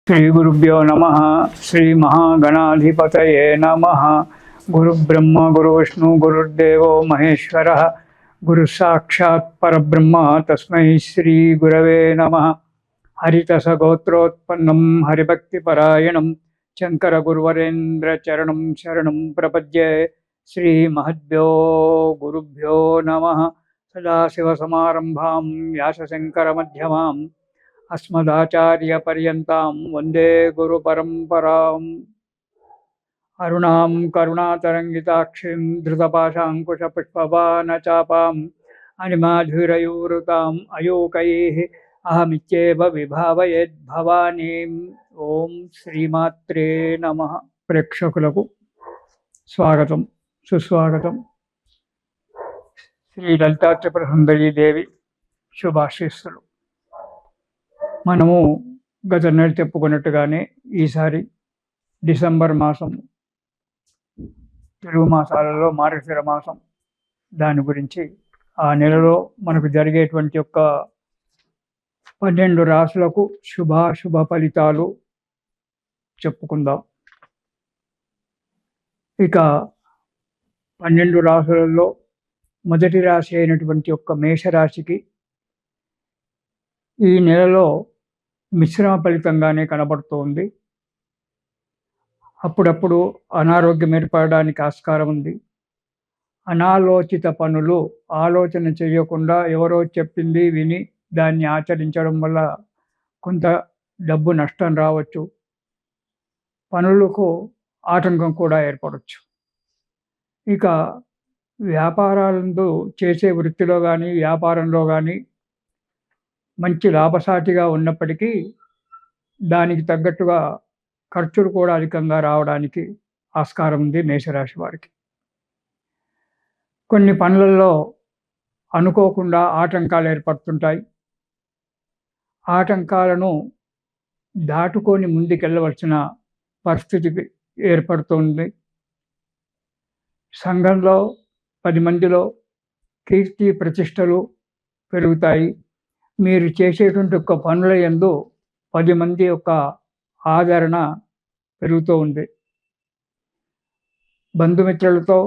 श्रीगुरुभ्यो नमः। श्रीमहागणाधिपतये नमः। गुरुब्रह्म गुरुविष्णु गुरुर्देवो महेश्वरः। गुरुसाक्षात् परब्रह्म तस्मै श्रीगुरवे नमः। हरितसगोत्रोत्पन्नं हरिभक्तिपरायणं शङ्करगुरुवरेन्द्रचरणं शरणं प्रपद्ये। श्रीमहद्भ्यो गुरुभ्यो नमः। सदाशिवसमारम्भां व्यासशङ्करमध्यमाम् अस्मदाचार्यपर्यन्तां वन्दे गुरुपरम्पराम्। अरुणां करुणातरङ्गिताक्षीं धृतपाशाङ्कुशपुष्पबाणचापाम् अनिमाधुरयूरुताम् अयूकैः अहमित्येव विभावयेद्भवानीम्। ఓం శ్రీమాత్రే నమః. ప్రేక్షకులకు స్వాగతం, సుస్వాగతం. శ్రీ లలితా త్రిపుర సుందరీ దేవి శుభాశీస్సులు. మనము గత నెల చెప్పుకున్నట్టుగానే ఈసారి డిసెంబర్ మాసం, తెలుగు మాసాలలో మార్గశిర మాసం, దాని గురించి ఆ నెలలో మనకు జరిగేటువంటి 12 రాశులకు శుభాశుభ ఫలితాలు చెప్పుకుందాం. ఇక 12 రాశులలో మొదటి రాశి అయినటువంటి మేషరాశికి ఈ నెలలో మిశ్రమ ఫలితంగానే కనబడుతోంది. అప్పుడప్పుడు అనారోగ్యం ఏర్పడడానికి ఆస్కారం ఉంది. అనాలోచిత పనులు ఆలోచన చేయకుండా ఎవరో చెప్పింది విని దాన్ని ఆచరించడం వల్ల కొంత డబ్బు నష్టం రావచ్చు. పనులకు ఆటంకం కూడా ఏర్పడవచ్చు. ఇక వ్యాపారాలందు చేసే వృత్తిలో కానీ వ్యాపారంలో కానీ మంచి లాభసాటిగా ఉన్నప్పటికీ దానికి తగ్గట్టుగా ఖర్చులు కూడా అధికంగా రావడానికి ఆస్కారం ఉంది మేషరాశి వారికి. కొన్ని పనులలో అనుకోకుండా ఆటంకాలు ఏర్పడుతుంటాయి. ఆటంకాలను దాటుకొని ముందుకెళ్ళవలసిన పరిస్థితి ఏర్పడుతుంది. సంఘంలో 10 మందిలో కీర్తి ప్రతిష్టలు పెరుగుతాయి. మీరు చేసేటువంటి పనుల యందు 10 మంది యొక్క ఆదరణ పెరుగుతూ ఉంది. బంధుమిత్రులతో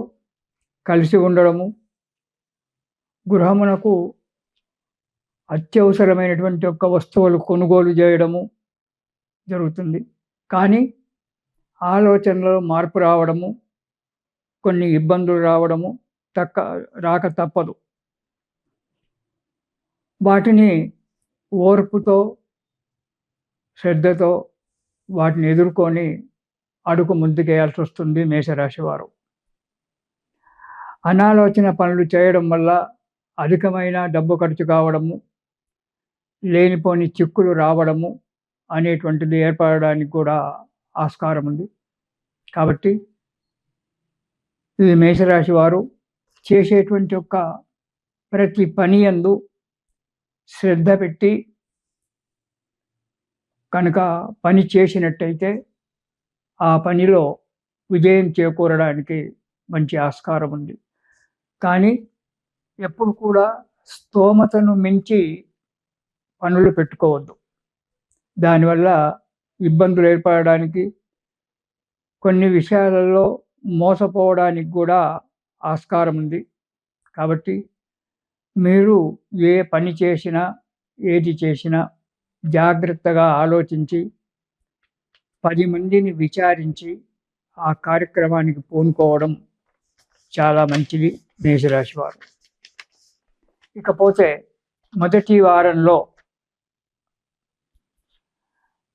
కలిసి ఉండడము, గృహమునకు అత్యవసరమైనటువంటి వస్తువులు కొనుగోలు చేయడము జరుగుతుంది. కానీ ఆలోచనలో మార్పు రావడము, కొన్ని ఇబ్బందులు రావడము రాక తప్పదు. వాటిని ఓర్పుతో శ్రద్ధతో వాటిని ఎదుర్కొని అడుగు ముందుకేయాల్సి వస్తుంది మేషరాశి వారు. అనాలోచన పనులు చేయడం వల్ల అధికమైన డబ్బు ఖర్చు కావడము, లేనిపోని చిక్కులు రావడము అనేటువంటిది ఏర్పడడానికి కూడా ఆస్కారం ఉంది. కాబట్టి ఈ మేషరాశి వారు చేసేటువంటి ప్రతి పని యందు శ్రద్ధ పెట్టి కనుక పని చేసినట్టయితే ఆ పనిలో విజయం చేకూరడానికి మంచి ఆస్కారం ఉంది. కానీ ఎప్పుడు కూడా స్తోమతను మించి పనులు పెట్టుకోవద్దు. దానివల్ల ఇబ్బందులు ఏర్పడడానికి, కొన్ని విషయాలలో మోసపోవడానికి కూడా ఆస్కారం ఉంది. కాబట్టి మీరు ఏ పని చేసినా ఏది చేసినా జాగ్రత్తగా ఆలోచించి 10 మందిని విచారించి ఆ కార్యక్రమానికి పూనుకోవడం చాలా మంచిది మేషరాశి వారు. ఇకపోతే మొదటి వారంలో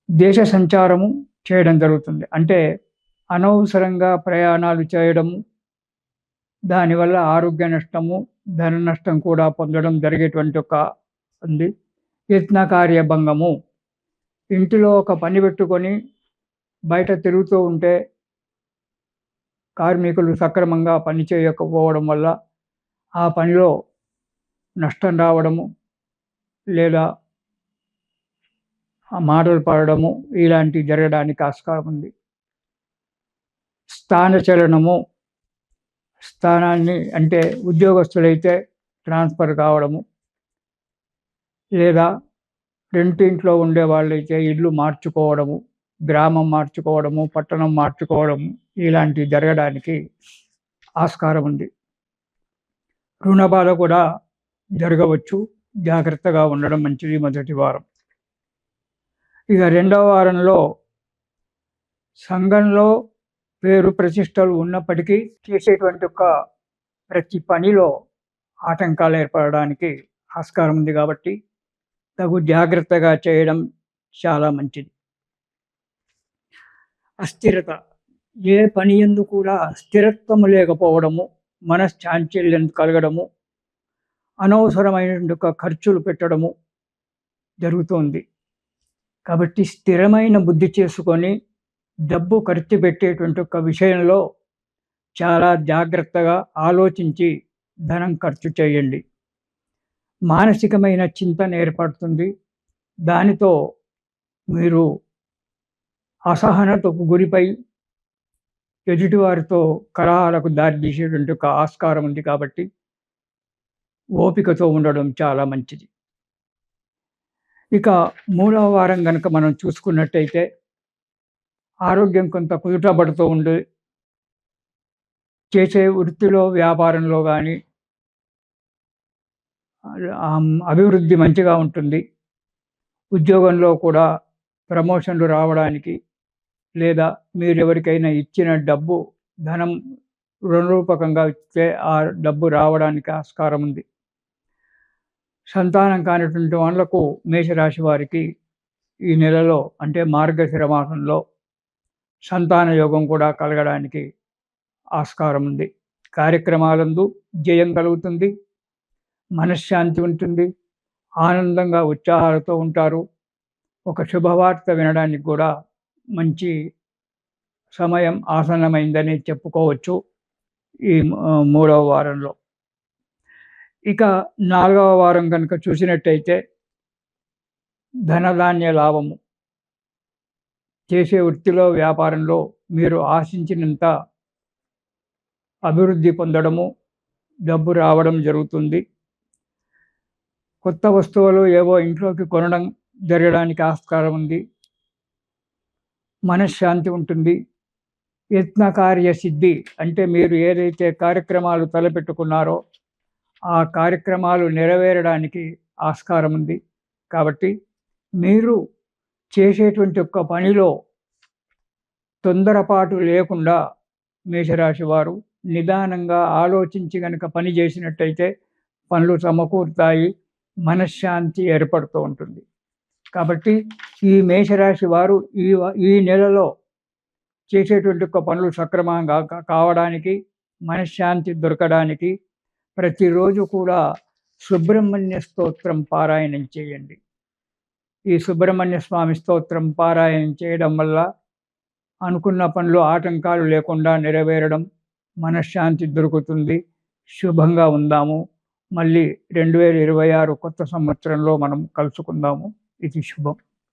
దేశ సంచారము చేయడం జరుగుతుంది. అంటే అనవసరంగా ప్రయాణాలు చేయడము, దానివల్ల ఆరోగ్య నష్టము, ధన నష్టం కూడా పొందడం జరిగేటువంటి ఉంది. యత్నకార్య భంగము, ఇంటిలో పని పెట్టుకొని బయట తిరుగుతూ ఉంటే కార్మికులు సక్రమంగా పని చేయకపోవడం వల్ల ఆ పనిలో నష్టం రావడము, లేదా మాటలు పడడము ఇలాంటివి జరగడానికి ఆస్కారం ఉంది. స్థానచలనము, స్థానాన్ని అంటే ఉద్యోగస్తులైతే ట్రాన్స్ఫర్ కావడము, లేదా రెంటింట్లో ఉండే వాళ్ళైతే ఇల్లు మార్చుకోవడము గ్రామం మార్చుకోవడము, పట్టణం మార్చుకోవడము ఇలాంటివి జరగడానికి ఆస్కారం ఉంది. రుణ బాధ కూడా జరగవచ్చు. జాగ్రత్తగా ఉండడం మంచిది మొదటి వారం. ఇక రెండవ వారంలో సంఘంలో పేరు ప్రతిష్టలు ఉన్నప్పటికీ చేసేటువంటి ప్రతి పనిలో ఆటంకాలు ఏర్పడడానికి ఆస్కారం ఉంది కాబట్టి తగు జాగ్రత్తగా చేయడం చాలా మంచిది. అస్థిరత, ఏ పని యందు కూడా స్థిరత్వము లేకపోవడము, మనశ్చాంచల్యం కలగడము, అనవసరమైనటువంటి ఖర్చులు పెట్టడము జరుగుతోంది. కాబట్టి స్థిరమైన బుద్ధి చేసుకొని డబ్బు ఖర్చు పెట్టేటువంటి విషయంలో చాలా జాగ్రత్తగా ఆలోచించి ధనం ఖర్చు చేయండి. మానసికమైన చింతన ఏర్పడుతుంది. దానితో మీరు అసహనతకు గురిపై ఎదుటివారితో కలహాలకు దారితీసేటువంటి ఆస్కారం ఉంది. కాబట్టి ఓపికతో ఉండడం చాలా మంచిది. ఇక మూడవ వారం కనుక మనం చూసుకున్నట్టయితే ఆరోగ్యం కొంత కుదుటపడుతూ ఉండి చేసే వృత్తిలో, వ్యాపారంలో కానీ అభివృద్ధి మంచిగా ఉంటుంది. ఉద్యోగంలో కూడా ప్రమోషన్లు రావడానికి, లేదా మీరు ఎవరికైనా ఇచ్చిన డబ్బు ధనం రుణరూపకంగా ఇస్తే ఆ డబ్బు రావడానికి ఆస్కారం ఉంది. సంతానం కానిటువంటి వాళ్ళకు మేషరాశి వారికి ఈ నెలలో అంటే మార్గశిర మాసంలో సంతాన యోగం కూడా కలగడానికి ఆస్కారం ఉంది. కార్యక్రమాలందు జయం కలుగుతుంది. మనశ్శాంతి ఉంటుంది. ఆనందంగా ఉత్సాహాలతో ఉంటారు. ఒక శుభవార్త వినడానికి కూడా మంచి సమయం ఆసన్నమైందని చెప్పుకోవచ్చు ఈ మూడవ వారంలో. ఇక నాలుగవ వారం కనుక చూసినట్టయితే ధనధాన్య లాభము, చేసే వృత్తిలో, వ్యాపారంలో మీరు ఆశించినంత అభివృద్ధి పొందడము, డబ్బు రావడం జరుగుతుంది. కొత్త వస్తువులు ఏవో ఇంట్లోకి కొనడం జరగడానికి ఆస్కారం ఉంది. మనశ్శాంతి ఉంటుంది. యత్నకార్య సిద్ధి, అంటే మీరు ఏదైతే కార్యక్రమాలు తలపెట్టుకున్నారో ఆ కార్యక్రమాలు నెరవేరడానికి ఆస్కారం ఉంది. కాబట్టి మీరు చేసేటువంటి పనిలో తొందరపాటు లేకుండా మేషరాశి వారు నిదానంగా ఆలోచించి కనుక పని చేసినట్టయితే పనులు సమకూరుతాయి. మనశ్శాంతి ఏర్పడుతూ ఉంటుంది. కాబట్టి ఈ మేషరాశి వారు ఈ నెలలో చేసేటువంటి పనులు సక్రమంగా కావడానికి, మనశ్శాంతి దొరకడానికి ప్రతిరోజు కూడా సుబ్రహ్మణ్య స్తోత్రం పారాయణం చేయండి. ఈ సుబ్రహ్మణ్య స్వామి స్తోత్రం పారాయణం చేయడం వల్ల అనుకున్న పనులు ఆటంకాలు లేకుండా నెరవేరడం, మనశ్శాంతి దొరుకుతుంది. శుభంగా ఉందాము. మళ్ళీ 2026 కొత్త సంవత్సరంలో మనం కలుసుకుందాము. ఇది శుభం.